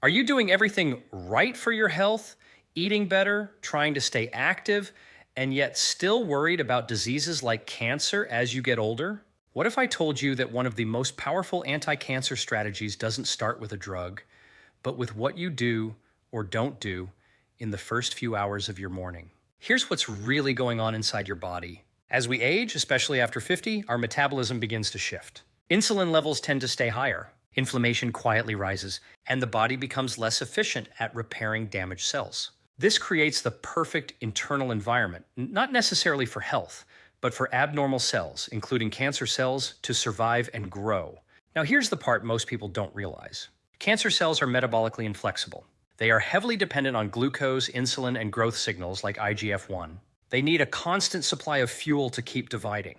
Are you doing everything right for your health, eating better, trying to stay active, and yet still worried about diseases like cancer as you get older? What if I told you that one of the most powerful anti-cancer strategies doesn't start with a drug, but with what you do or don't do in the first few hours of your morning? Here's what's really going on inside your body. As we age, especially after 50, our metabolism begins to shift. Insulin levels tend to stay higher. Inflammation quietly rises, and the body becomes less efficient at repairing damaged cells. This creates the perfect internal environment, not necessarily for health, but for abnormal cells, including cancer cells, to survive and grow. Now, here's the part most people don't realize. Cancer cells are metabolically inflexible. They are heavily dependent on glucose, insulin, and growth signals like IGF-1. They need a constant supply of fuel to keep dividing.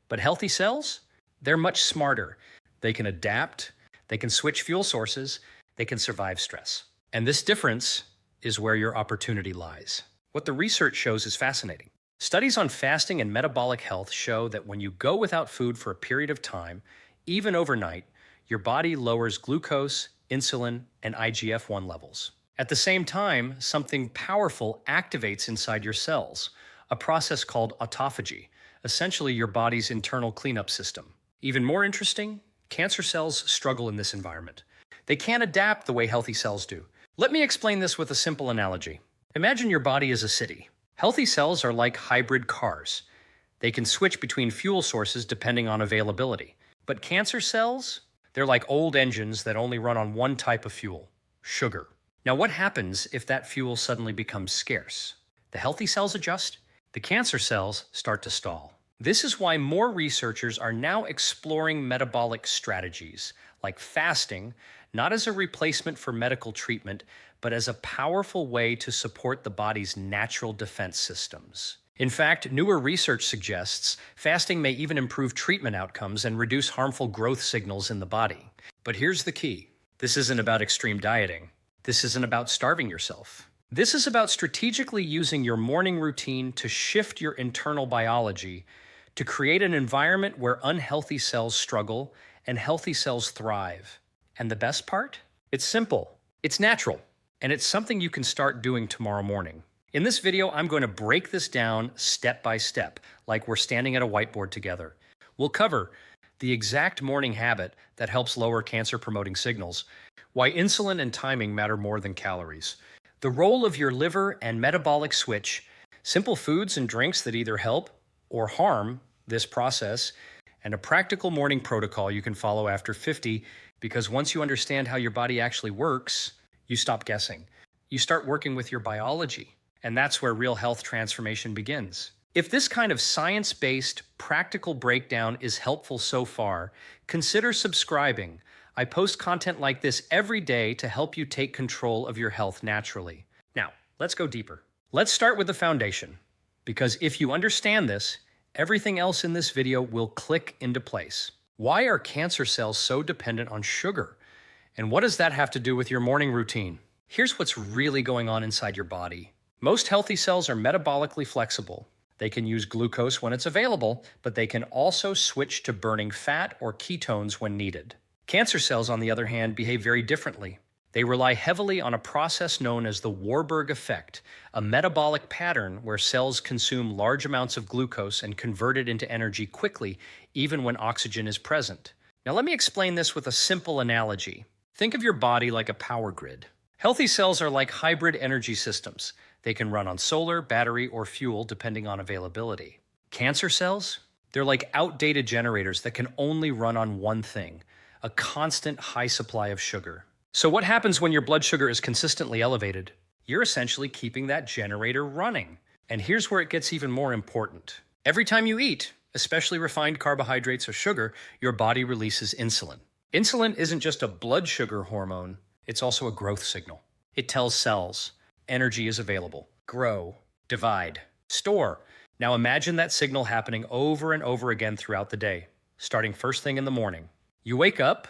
But healthy cells? They're much smarter. They can adapt, they can switch fuel sources, they can survive stress. And this difference is where your opportunity lies. What the research shows is fascinating. Studies on fasting and metabolic health show that when you go without food for a period of time, even overnight, your body lowers glucose, insulin, and IGF-1 levels. At the same time, something powerful activates inside your cells, a process called autophagy, essentially your body's internal cleanup system. Even more interesting, cancer cells struggle in this environment. They can't adapt the way healthy cells do. Let me explain this with a simple analogy. Imagine your body is a city. Healthy cells are like hybrid cars. They can switch between fuel sources depending on availability. But cancer cells? They're like old engines that only run on one type of fuel, sugar. Now, what happens if that fuel suddenly becomes scarce? The healthy cells adjust, the cancer cells start to stall. This is why more researchers are now exploring metabolic strategies, like fasting, not as a replacement for medical treatment, but as a powerful way to support the body's natural defense systems. In fact, newer research suggests fasting may even improve treatment outcomes and reduce harmful growth signals in the body. But here's the key. This isn't about extreme dieting. This isn't about starving yourself. This is about strategically using your morning routine to shift your internal biology to create an environment where unhealthy cells struggle and healthy cells thrive. And the best part? It's simple, it's natural, and it's something you can start doing tomorrow morning. In this video, I'm going to break this down step by step, like we're standing at a whiteboard together. We'll cover the exact morning habit that helps lower cancer-promoting signals, why insulin and timing matter more than calories, the role of your liver and metabolic switch, simple foods and drinks that either help or harm this process, and a practical morning protocol you can follow after 50, because once you understand how your body actually works, you stop guessing. You start working with your biology, and that's where real health transformation begins. If this kind of science-based, practical breakdown is helpful so far, consider subscribing. I post content like this every day to help you take control of your health naturally. Now, let's go deeper. Let's start with the foundation, because if you understand this, everything else in this video will click into place. Why are cancer cells so dependent on sugar? And what does that have to do with your morning routine? Here's what's really going on inside your body. Most healthy cells are metabolically flexible. They can use glucose when it's available, but they can also switch to burning fat or ketones when needed. Cancer cells, on the other hand, behave very differently. They rely heavily on a process known as the Warburg effect, a metabolic pattern where cells consume large amounts of glucose and convert it into energy quickly, even when oxygen is present. Now let me explain this with a simple analogy. Think of your body like a power grid. Healthy cells are like hybrid energy systems. They can run on solar, battery, or fuel depending on availability. Cancer cells? They're like outdated generators that can only run on one thing, a constant high supply of sugar. So what happens when your blood sugar is consistently elevated? You're essentially keeping that generator running. And here's where it gets even more important. Every time you eat, especially refined carbohydrates or sugar, your body releases insulin. Insulin isn't just a blood sugar hormone, it's also a growth signal. It tells cells, energy is available. Grow, divide, store. Now imagine that signal happening over and over again throughout the day, starting first thing in the morning. You wake up,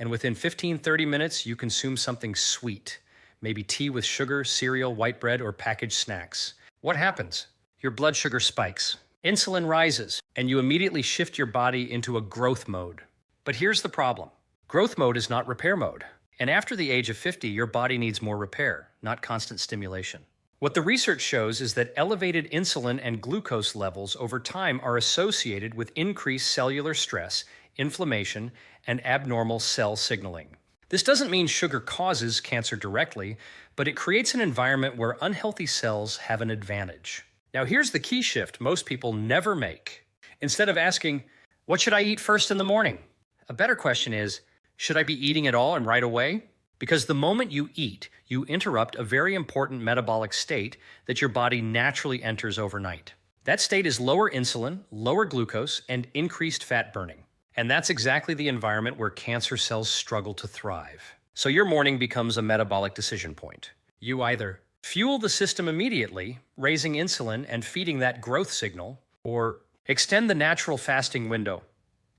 and within 15-30 minutes, you consume something sweet, maybe tea with sugar, cereal, white bread, or packaged snacks. What happens? Your blood sugar spikes, insulin rises, and you immediately shift your body into a growth mode. But here's the problem. Growth mode is not repair mode. And after the age of 50, your body needs more repair, not constant stimulation. What the research shows is that elevated insulin and glucose levels over time are associated with increased cellular stress, inflammation, and abnormal cell signaling. This doesn't mean sugar causes cancer directly, but it creates an environment where unhealthy cells have an advantage. Now, here's the key shift most people never make. Instead of asking, "What should I eat first in the morning?" a better question is, "Should I be eating at all and right away?" Because the moment you eat, you interrupt a very important metabolic state that your body naturally enters overnight. That state is lower insulin, lower glucose, and increased fat burning. And that's exactly the environment where cancer cells struggle to thrive. So your morning becomes a metabolic decision point. You either fuel the system immediately, raising insulin and feeding that growth signal, or extend the natural fasting window,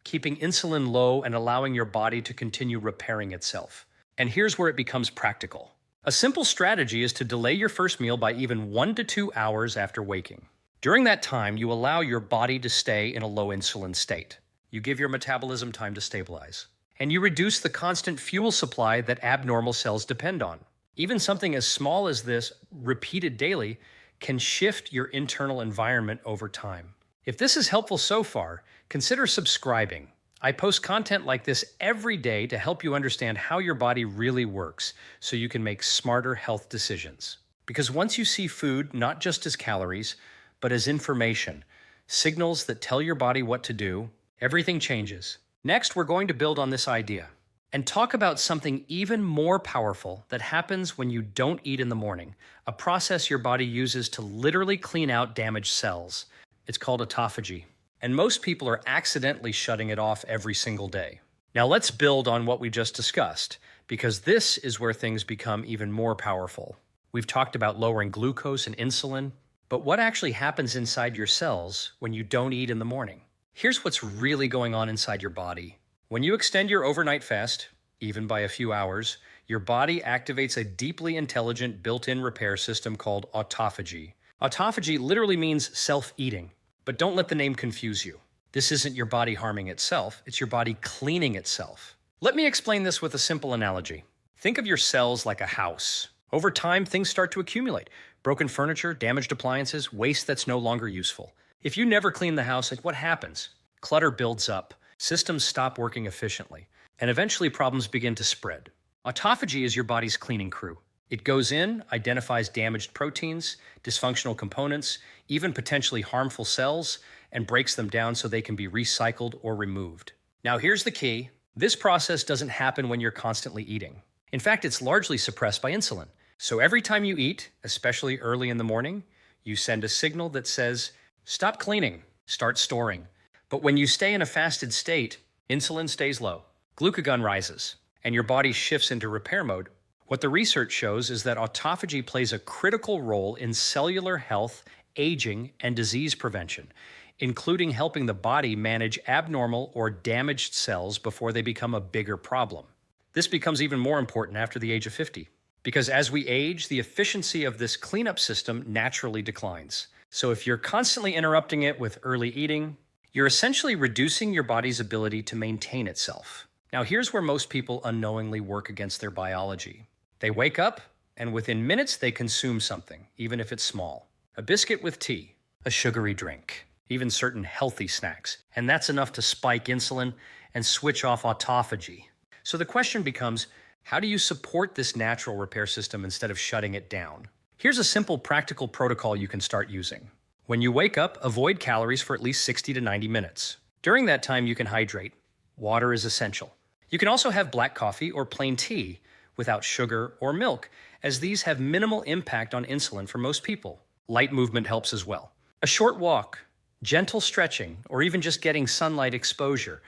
keeping insulin low and allowing your body to continue repairing itself. And here's where it becomes practical. A simple strategy is to delay your first meal by even 1 to 2 hours after waking. During that time, you allow your body to stay in a low insulin state. You give your metabolism time to stabilize. And you reduce the constant fuel supply that abnormal cells depend on. Even something as small as this, repeated daily, can shift your internal environment over time. If this is helpful so far, consider subscribing. I post content like this every day to help you understand how your body really works so you can make smarter health decisions. Because once you see food not just as calories, but as information, signals that tell your body what to do, everything changes. Next, we're going to build on this idea and talk about something even more powerful that happens when you don't eat in the morning, a process your body uses to literally clean out damaged cells. It's called autophagy. And most people are accidentally shutting it off every single day. Now let's build on what we just discussed, because this is where things become even more powerful. We've talked about lowering glucose and insulin, but what actually happens inside your cells when you don't eat in the morning? Here's what's really going on inside your body. When you extend your overnight fast, even by a few hours, your body activates a deeply intelligent built-in repair system called autophagy. Autophagy literally means self-eating. But don't let the name confuse you. This isn't your body harming itself, it's your body cleaning itself. Let me explain this with a simple analogy. Think of your cells like a house. Over time, things start to accumulate. Broken furniture, damaged appliances, waste that's no longer useful. If you never clean the house, what happens? Clutter builds up, systems stop working efficiently, and eventually problems begin to spread. Autophagy is your body's cleaning crew. It goes in, identifies damaged proteins, dysfunctional components, even potentially harmful cells, and breaks them down so they can be recycled or removed. Now here's the key. This process doesn't happen when you're constantly eating. In fact, it's largely suppressed by insulin. So every time you eat, especially early in the morning, you send a signal that says, stop cleaning, start storing. But when you stay in a fasted state, insulin stays low, glucagon rises, and your body shifts into repair mode. What the research shows is that autophagy plays a critical role in cellular health, aging, and disease prevention, including helping the body manage abnormal or damaged cells before they become a bigger problem. This becomes even more important after the age of 50, because as we age, the efficiency of this cleanup system naturally declines. So if you're constantly interrupting it with early eating, you're essentially reducing your body's ability to maintain itself. Now here's where most people unknowingly work against their biology. They wake up, and within minutes they consume something, even if it's small. A biscuit with tea, a sugary drink, even certain healthy snacks. And that's enough to spike insulin and switch off autophagy. So the question becomes, how do you support this natural repair system instead of shutting it down? Here's a simple practical protocol you can start using. When you wake up, avoid calories for at least 60 to 90 minutes. During that time, you can hydrate. Water is essential. You can also have black coffee or plain tea without sugar or milk, as these have minimal impact on insulin for most people. Light movement helps as well. A short walk, gentle stretching, or even just getting sunlight exposure,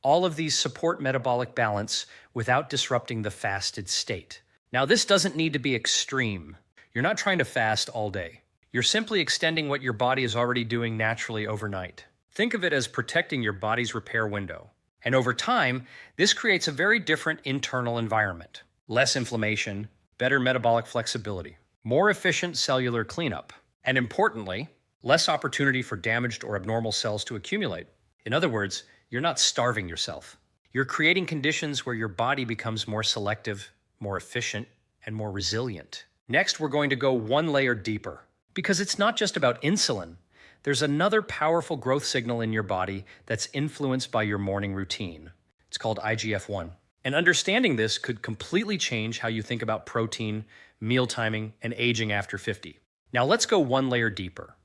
all of these support metabolic balance without disrupting the fasted state. Now, this doesn't need to be extreme. You're not trying to fast all day. You're simply extending what your body is already doing naturally overnight. Think of it as protecting your body's repair window. And over time, this creates a very different internal environment. Less inflammation, better metabolic flexibility, more efficient cellular cleanup, and importantly, less opportunity for damaged or abnormal cells to accumulate. In other words, you're not starving yourself. You're creating conditions where your body becomes more selective more efficient, and more resilient. Next, we're going to go one layer deeper, because it's not just about insulin. There's another powerful growth signal in your body that's influenced by your morning routine. It's called IGF-1. And understanding this could completely change how you think about protein, meal timing, and aging after 50. Now let's go one layer deeper,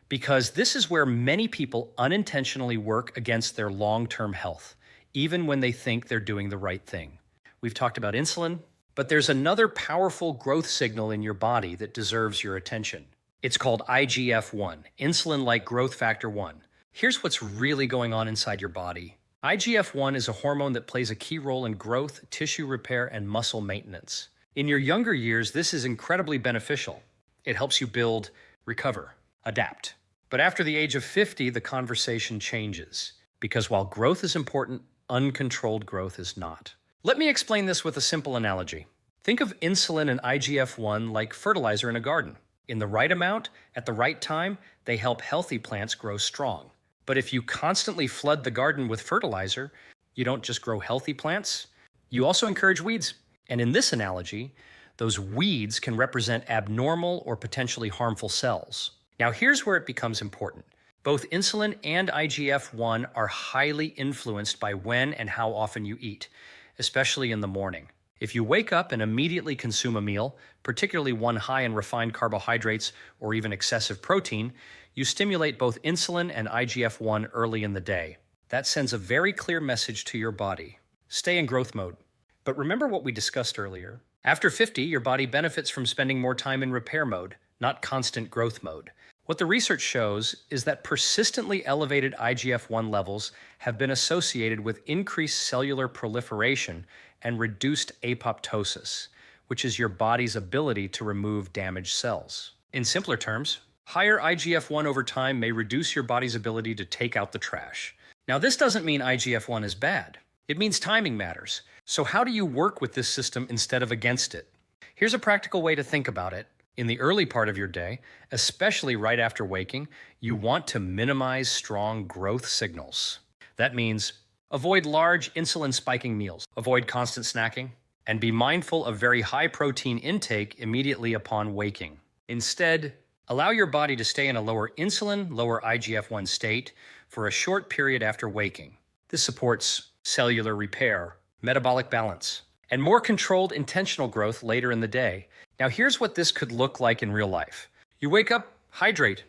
because this is where many people unintentionally work against their long-term health, even when they think they're doing the right thing. We've talked about insulin, but there's another powerful growth signal in your body that deserves your attention. It's called IGF-1, insulin-like growth factor 1. Here's what's really going on inside your body. IGF-1 is a hormone that plays a key role in growth, tissue repair, and muscle maintenance. In your younger years, this is incredibly beneficial. It helps you build, recover, adapt. But after the age of 50, the conversation changes. Because while growth is important, uncontrolled growth is not. Let me explain this with a simple analogy. Think of insulin and IGF-1 like fertilizer in a garden. In the right amount, at the right time, they help healthy plants grow strong. But if you constantly flood the garden with fertilizer, you don't just grow healthy plants, you also encourage weeds. And in this analogy, those weeds can represent abnormal or potentially harmful cells. Now here's where it becomes important. Both insulin and IGF-1 are highly influenced by when and how often you eat, especially in the morning. If you wake up and immediately consume a meal, particularly one high in refined carbohydrates or even excessive protein, you stimulate both insulin and IGF-1 early in the day. That sends a very clear message to your body. Stay in growth mode. But remember what we discussed earlier. After 50, your body benefits from spending more time in repair mode, not constant growth mode. What the research shows is that persistently elevated IGF-1 levels have been associated with increased cellular proliferation and reduced apoptosis, which is your body's ability to remove damaged cells. In simpler terms, higher IGF-1 over time may reduce your body's ability to take out the trash. Now, this doesn't mean IGF-1 is bad. It means timing matters. So how do you work with this system instead of against it? Here's a practical way to think about it. In the early part of your day, especially right after waking, you want to minimize strong growth signals. That means avoid large insulin-spiking meals, avoid constant snacking, and be mindful of very high protein intake immediately upon waking. Instead, allow your body to stay in a lower insulin, lower IGF-1 state for a short period after waking. This supports cellular repair, metabolic balance, and more controlled intentional growth later in the day. Now here's what this could look like in real life. You wake up, hydrate,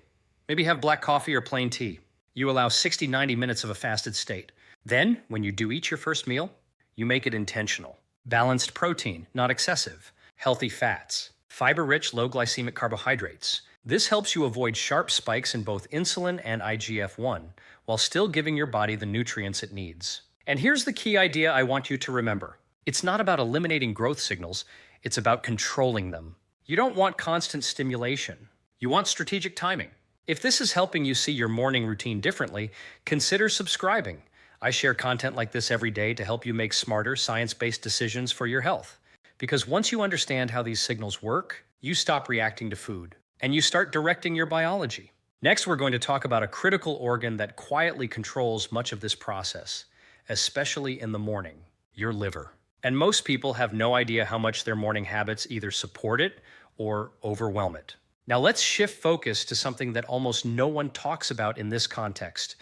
maybe have black coffee or plain tea. You allow 60-90 minutes of a fasted state. Then, when you do eat your first meal, you make it intentional. Balanced protein, not excessive. Healthy fats. Fiber-rich, low glycemic carbohydrates. This helps you avoid sharp spikes in both insulin and IGF-1, while still giving your body the nutrients it needs. And here's the key idea I want you to remember. It's not about eliminating growth signals, it's about controlling them. You don't want constant stimulation. You want strategic timing. If this is helping you see your morning routine differently, consider subscribing. I share content like this every day to help you make smarter, science-based decisions for your health. Because once you understand how these signals work, you stop reacting to food, and you start directing your biology. Next, we're going to talk about a critical organ that quietly controls much of this process, especially in the morning, your liver. And most people have no idea how much their morning habits either support it or overwhelm it. Now let's shift focus to something that almost no one talks about in this context,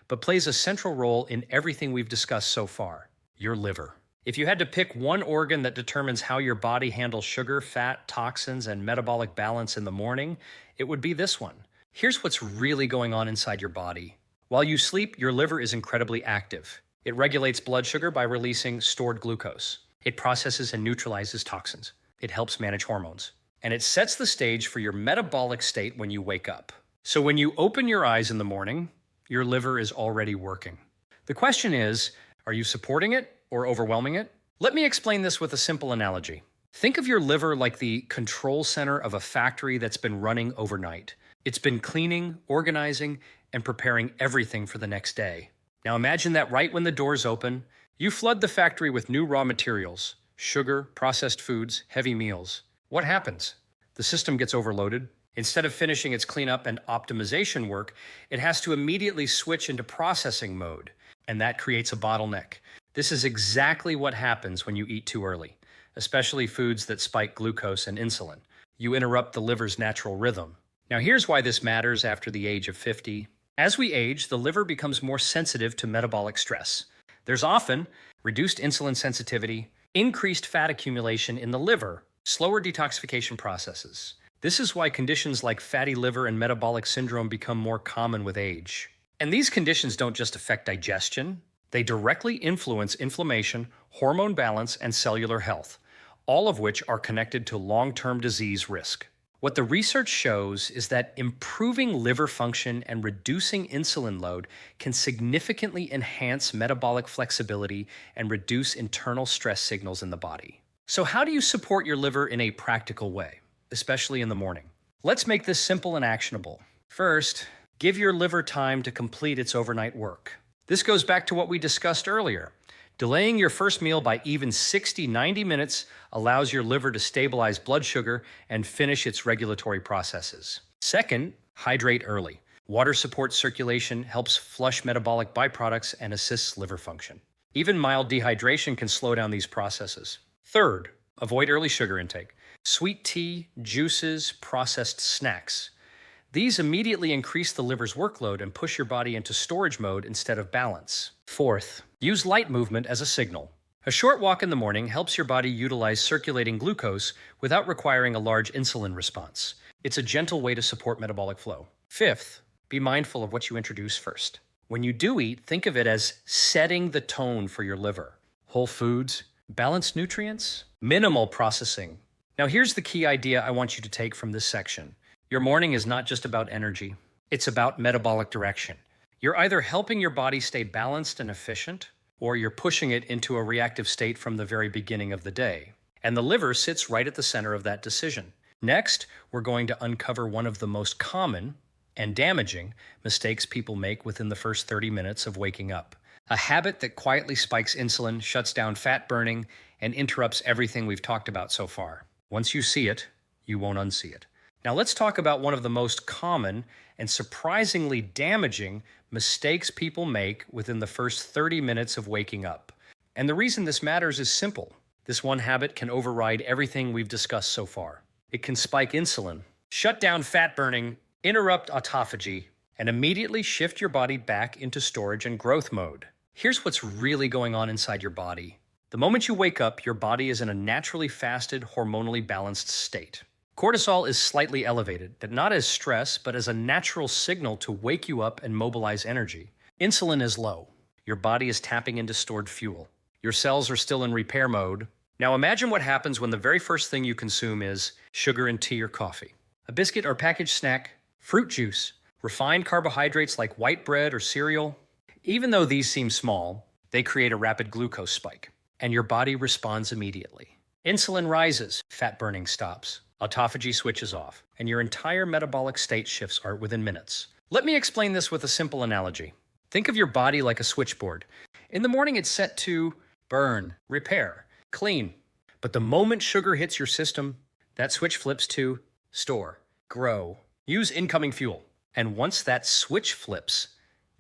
but plays a central role in everything we've discussed so far, your liver. If you had to pick one organ that determines how your body handles sugar, fat, toxins, and metabolic balance in the morning, it would be this one. Here's what's really going on inside your body. While you sleep, your liver is incredibly active. It regulates blood sugar by releasing stored glucose. It processes and neutralizes toxins. It helps manage hormones. And it sets the stage for your metabolic state when you wake up. So when you open your eyes in the morning, your liver is already working. The question is, are you supporting it or overwhelming it? Let me explain this with a simple analogy. Think of your liver like the control center of a factory that's been running overnight. It's been cleaning, organizing, and preparing everything for the next day. Now imagine that right when the doors open, you flood the factory with new raw materials, sugar, processed foods, heavy meals. What happens? The system gets overloaded. Instead of finishing its cleanup and optimization work, it has to immediately switch into processing mode, and that creates a bottleneck. This is exactly what happens when you eat too early, especially foods that spike glucose and insulin. You interrupt the liver's natural rhythm. Now, here's why this matters after the age of 50. As we age, the liver becomes more sensitive to metabolic stress. There's often reduced insulin sensitivity, increased fat accumulation in the liver, slower detoxification processes. This is why conditions like fatty liver and metabolic syndrome become more common with age. And these conditions don't just affect digestion, they directly influence inflammation, hormone balance, and cellular health, all of which are connected to long-term disease risk. What the research shows is that improving liver function and reducing insulin load can significantly enhance metabolic flexibility and reduce internal stress signals in the body. So how do you support your liver in a practical way, especially in the morning? Let's make this simple and actionable. First, give your liver time to complete its overnight work. This goes back to what we discussed earlier. Delaying your first meal by even 60-90 minutes allows your liver to stabilize blood sugar and finish its regulatory processes. Second, hydrate early. Water supports circulation, helps flush metabolic byproducts, and assists liver function. Even mild dehydration can slow down these processes. Third, avoid early sugar intake. Sweet tea, juices, processed snacks. These immediately increase the liver's workload and push your body into storage mode instead of balance. Fourth, use light movement as a signal. A short walk in the morning helps your body utilize circulating glucose without requiring a large insulin response. It's a gentle way to support metabolic flow. Fifth, be mindful of what you introduce first. When you do eat, think of it as setting the tone for your liver. Whole foods, balanced nutrients, minimal processing. Now here's the key idea I want you to take from this section. Your morning is not just about energy, it's about metabolic direction. You're either helping your body stay balanced and efficient, or you're pushing it into a reactive state from the very beginning of the day. And the liver sits right at the center of that decision. Next, we're going to uncover one of the most common and damaging mistakes people make within the first 30 minutes of waking up. A habit that quietly spikes insulin, shuts down fat burning, and interrupts everything we've talked about so far. Once you see it, you won't unsee it. Now let's talk about one of the most common and surprisingly damaging mistakes people make within the first 30 minutes of waking up. And the reason this matters is simple. This one habit can override everything we've discussed so far. It can spike insulin, shut down fat burning, interrupt autophagy, and immediately shift your body back into storage and growth mode. Here's what's really going on inside your body. The moment you wake up, your body is in a naturally fasted, hormonally balanced state. Cortisol is slightly elevated, but not as stress, but as a natural signal to wake you up and mobilize energy. Insulin is low. Your body is tapping into stored fuel. Your cells are still in repair mode. Now imagine what happens when the very first thing you consume is sugar in tea or coffee, a biscuit or packaged snack, fruit juice, refined carbohydrates like white bread or cereal. Even though these seem small, they create a rapid glucose spike, and your body responds immediately. Insulin rises, fat burning stops. Autophagy switches off, and your entire metabolic state shifts within minutes. Let me explain this with a simple analogy. Think of your body like a switchboard. In the morning, it's set to burn, repair, clean. But the moment sugar hits your system, that switch flips to store, grow, use incoming fuel. And once that switch flips,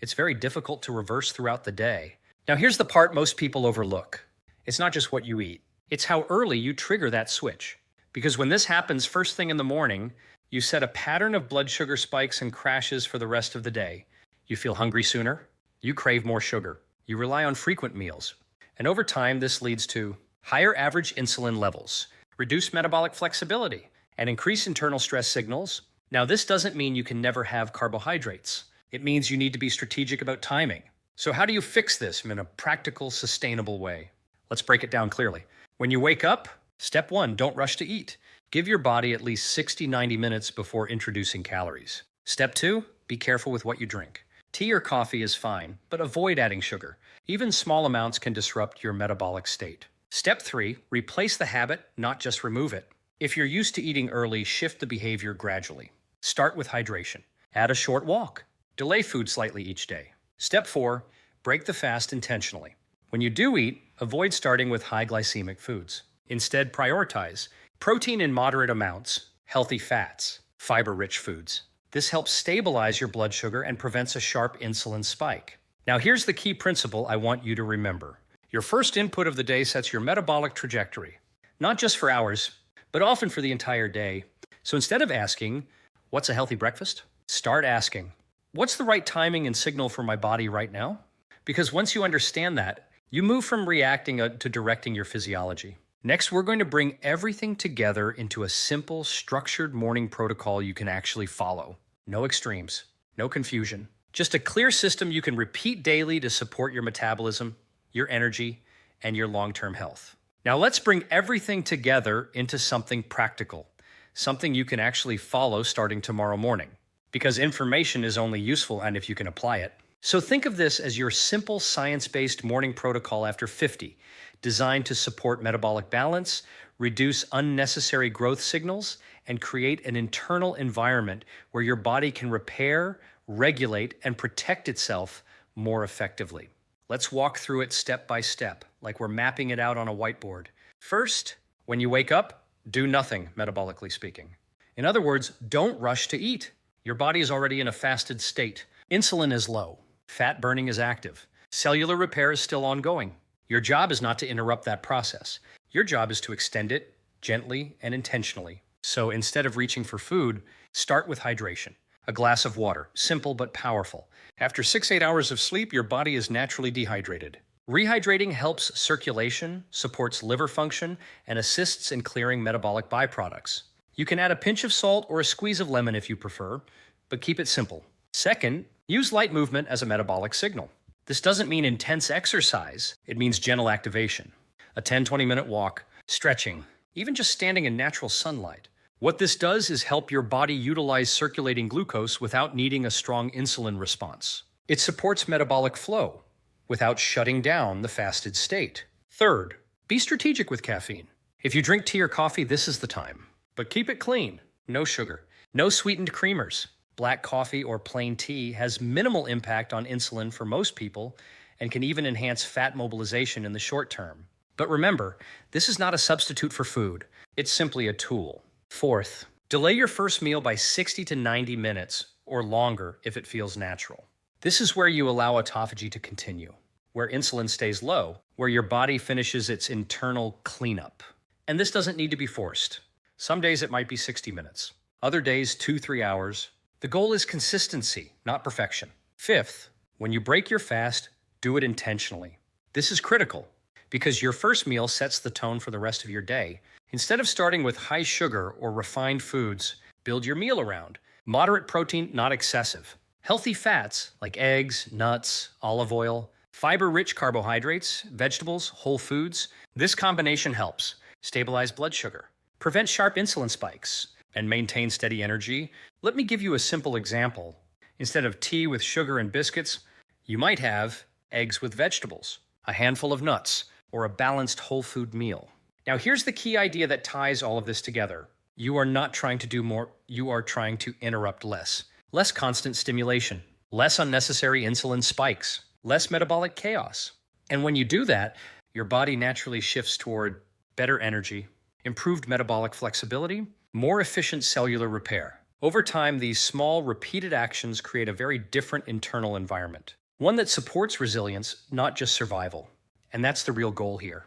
it's very difficult to reverse throughout the day. Now, here's the part most people overlook. It's not just what you eat. It's how early you trigger that switch. Because when this happens first thing in the morning, you set a pattern of blood sugar spikes and crashes for the rest of the day. You feel hungry sooner. You crave more sugar. You rely on frequent meals. And over time, this leads to higher average insulin levels, reduced metabolic flexibility, and increased internal stress signals. Now, this doesn't mean you can never have carbohydrates. It means you need to be strategic about timing. So how do you fix this in a practical, sustainable way? Let's break it down clearly. When you wake up, Step 1, don't rush to eat. Give your body at least 60-90 minutes before introducing calories. Step 2, be careful with what you drink. Tea or coffee is fine, but avoid adding sugar. Even small amounts can disrupt your metabolic state. Step 3, replace the habit, not just remove it. If you're used to eating early, shift the behavior gradually. Start with hydration. Add a short walk. Delay food slightly each day. Step 4, break the fast intentionally. When you do eat, avoid starting with high glycemic foods. Instead, prioritize protein in moderate amounts, healthy fats, fiber-rich foods. This helps stabilize your blood sugar and prevents a sharp insulin spike. Now here's the key principle I want you to remember. Your first input of the day sets your metabolic trajectory. not just for hours, but often for the entire day. So instead of asking, what's a healthy breakfast? Start asking, what's the right timing and signal for my body right now? Because once you understand that, you move from reacting to directing your physiology. Next, we're going to bring everything together into a simple, structured morning protocol you can actually follow. No extremes, no confusion. Just a clear system you can repeat daily to support your metabolism, your energy, and your long-term health. Now let's bring everything together into something practical, something you can actually follow starting tomorrow morning, because information is only useful and if you can apply it. So think of this as your simple science-based morning protocol after 50, designed to support metabolic balance, reduce unnecessary growth signals, and create an internal environment where your body can repair, regulate, and protect itself more effectively. Let's walk through it step by step, like we're mapping it out on a whiteboard. First, when you wake up, do nothing, metabolically speaking. In other words, don't rush to eat. Your body is already in a fasted state. Insulin is low. Fat burning is active. Cellular repair is still ongoing. Your job is not to interrupt that process. Your job is to extend it gently and intentionally. So instead of reaching for food, start with hydration. A glass of water, simple but powerful. After 6-8 hours of sleep, your body is naturally dehydrated. Rehydrating helps circulation, supports liver function, and assists in clearing metabolic byproducts. You can add a pinch of salt or a squeeze of lemon if you prefer, but keep it simple. Second, use light movement as a metabolic signal. This doesn't mean intense exercise, it means gentle activation. A 10-20 minute walk, stretching, even just standing in natural sunlight. What this does is help your body utilize circulating glucose without needing a strong insulin response. It supports metabolic flow without shutting down the fasted state. Third, be strategic with caffeine. If you drink tea or coffee, this is the time. But keep it clean. No sugar. No sweetened creamers. Black coffee or plain tea has minimal impact on insulin for most people and can even enhance fat mobilization in the short term. But remember, this is not a substitute for food. It's simply a tool. Fourth, delay your first meal by 60 to 90 minutes or longer if it feels natural. This is where you allow autophagy to continue, where insulin stays low, where your body finishes its internal cleanup. And this doesn't need to be forced. Some days it might be 60 minutes, other days 2-3 hours. The goal is consistency, not perfection. Fifth, when you break your fast, do it intentionally. This is critical because your first meal sets the tone for the rest of your day. Instead of starting with high sugar or refined foods, build your meal around moderate protein, not excessive. Healthy fats like eggs, nuts, olive oil, fiber-rich carbohydrates, vegetables, whole foods. This combination helps stabilize blood sugar, prevent sharp insulin spikes, and maintain steady energy. Let me give you a simple example. Instead of tea with sugar and biscuits, you might have eggs with vegetables, a handful of nuts, or a balanced whole food meal. Now here's the key idea that ties all of this together. You are not trying to do more, you are trying to interrupt less. Less constant stimulation, less unnecessary insulin spikes, less metabolic chaos. And when you do that, your body naturally shifts toward better energy, improved metabolic flexibility, more efficient cellular repair. Over time, these small, repeated actions create a very different internal environment. One that supports resilience, not just survival. And that's the real goal here.